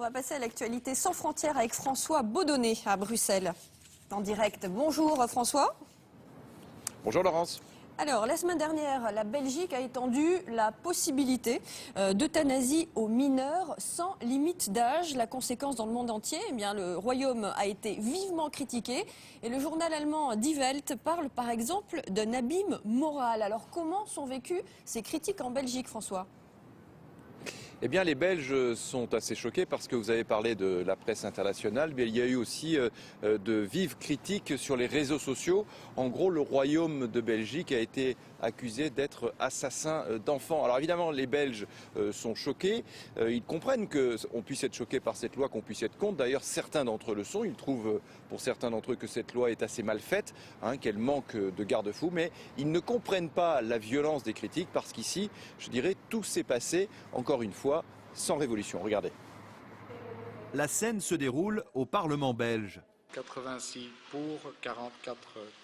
On va passer à l'actualité sans frontières avec François Baudonnet à Bruxelles. En direct. Bonjour François. Bonjour Laurence. Alors, la semaine dernière, la Belgique a étendu la possibilité d'euthanasie aux mineurs sans limite d'âge. La conséquence dans le monde entier, eh bien, le Royaume a été vivement critiqué. Et le journal allemand Die Welt parle par exemple d'un abîme moral. Alors, comment sont vécues ces critiques en Belgique, François ? Eh bien, les Belges sont assez choqués parce que vous avez parlé de la presse internationale, mais il y a eu aussi de vives critiques sur les réseaux sociaux. En gros, le Royaume de Belgique a été accusé d'être assassin d'enfants. Alors évidemment, les Belges sont choqués. Ils comprennent qu'on puisse être choqué par cette loi, qu'on puisse être contre. D'ailleurs, certains d'entre eux le sont. Ils trouvent, pour certains d'entre eux, que cette loi est assez mal faite, qu'elle manque de garde-fous. Mais ils ne comprennent pas la violence des critiques parce qu'ici, je dirais, tout s'est passé, encore une fois, sans révolution. Regardez. La scène se déroule au Parlement belge. 86 pour, 44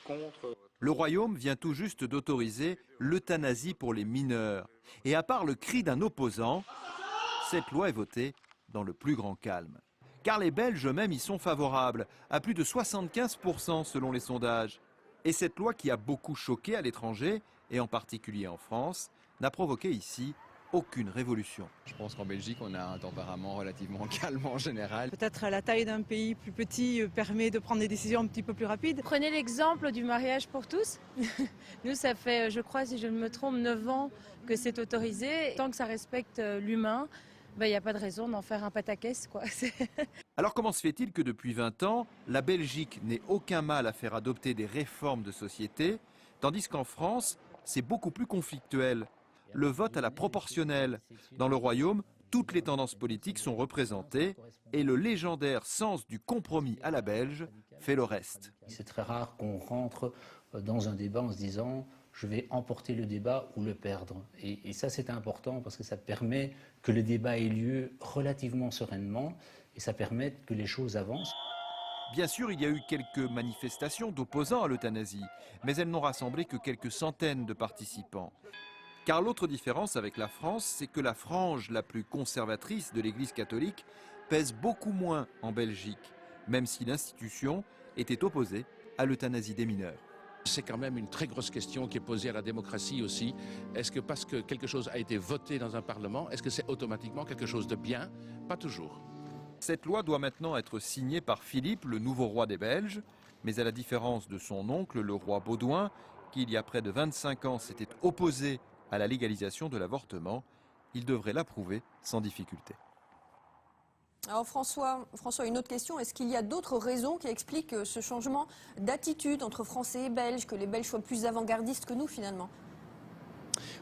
contre. Le Royaume vient tout juste d'autoriser l'euthanasie pour les mineurs. Et à part le cri d'un opposant, cette loi est votée dans le plus grand calme. Car les Belges eux-mêmes y sont favorables, à plus de 75% selon les sondages. Et cette loi qui a beaucoup choqué à l'étranger, et en particulier en France, n'a provoqué ici aucune révolution. Je pense qu'en Belgique, on a un tempérament relativement calme en général. Peut-être la taille d'un pays plus petit permet de prendre des décisions un petit peu plus rapides. Prenez l'exemple du mariage pour tous. Nous, ça fait, je crois, si je ne me trompe, 9 ans que c'est autorisé. Tant que ça respecte l'humain, il n'y a pas de raison d'en faire un pataquès, quoi. Alors comment se fait-il que depuis 20 ans, la Belgique n'ait aucun mal à faire adopter des réformes de société, tandis qu'en France, c'est beaucoup plus conflictuel? Le vote à la proportionnelle. Dans le Royaume, toutes les tendances politiques sont représentées et le légendaire sens du compromis à la belge fait le reste. C'est très rare qu'on rentre dans un débat en se disant je vais emporter le débat ou le perdre. Et ça c'est important parce que ça permet que le débat ait lieu relativement sereinement et ça permet que les choses avancent. Bien sûr, il y a eu quelques manifestations d'opposants à l'euthanasie, mais elles n'ont rassemblé que quelques centaines de participants. Car l'autre différence avec la France, c'est que la frange la plus conservatrice de l'Église catholique pèse beaucoup moins en Belgique, même si l'institution était opposée à l'euthanasie des mineurs. C'est quand même une très grosse question qui est posée à la démocratie aussi. Est-ce que parce que quelque chose a été voté dans un parlement, est-ce que c'est automatiquement quelque chose de bien? Pas toujours. Cette loi doit maintenant être signée par Philippe, le nouveau roi des Belges, mais à la différence de son oncle, le roi Baudouin, qui il y a près de 25 ans s'était opposé à la légalisation de l'avortement, il devrait l'approuver sans difficulté. Alors François, une autre question. Est-ce qu'il y a d'autres raisons qui expliquent ce changement d'attitude entre Français et Belges, que les Belges soient plus avant-gardistes que nous finalement ?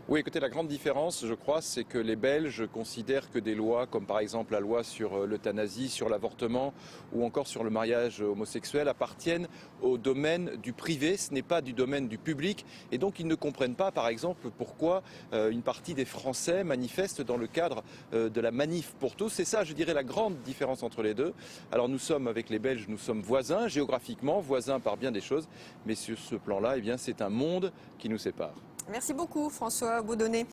Oui, écoutez, la grande différence, je crois, c'est que les Belges considèrent que des lois, comme par exemple la loi sur l'euthanasie, sur l'avortement ou encore sur le mariage homosexuel, appartiennent au domaine du privé, ce n'est pas du domaine du public. Et donc, ils ne comprennent pas, par exemple, pourquoi une partie des Français manifestent dans le cadre de la manif pour tous. C'est ça, je dirais, la grande différence entre les deux. Alors, nous sommes, avec les Belges, nous sommes voisins, géographiquement, voisins par bien des choses. Mais sur ce plan-là, eh bien, c'est un monde qui nous sépare. Merci beaucoup François Baudonnet.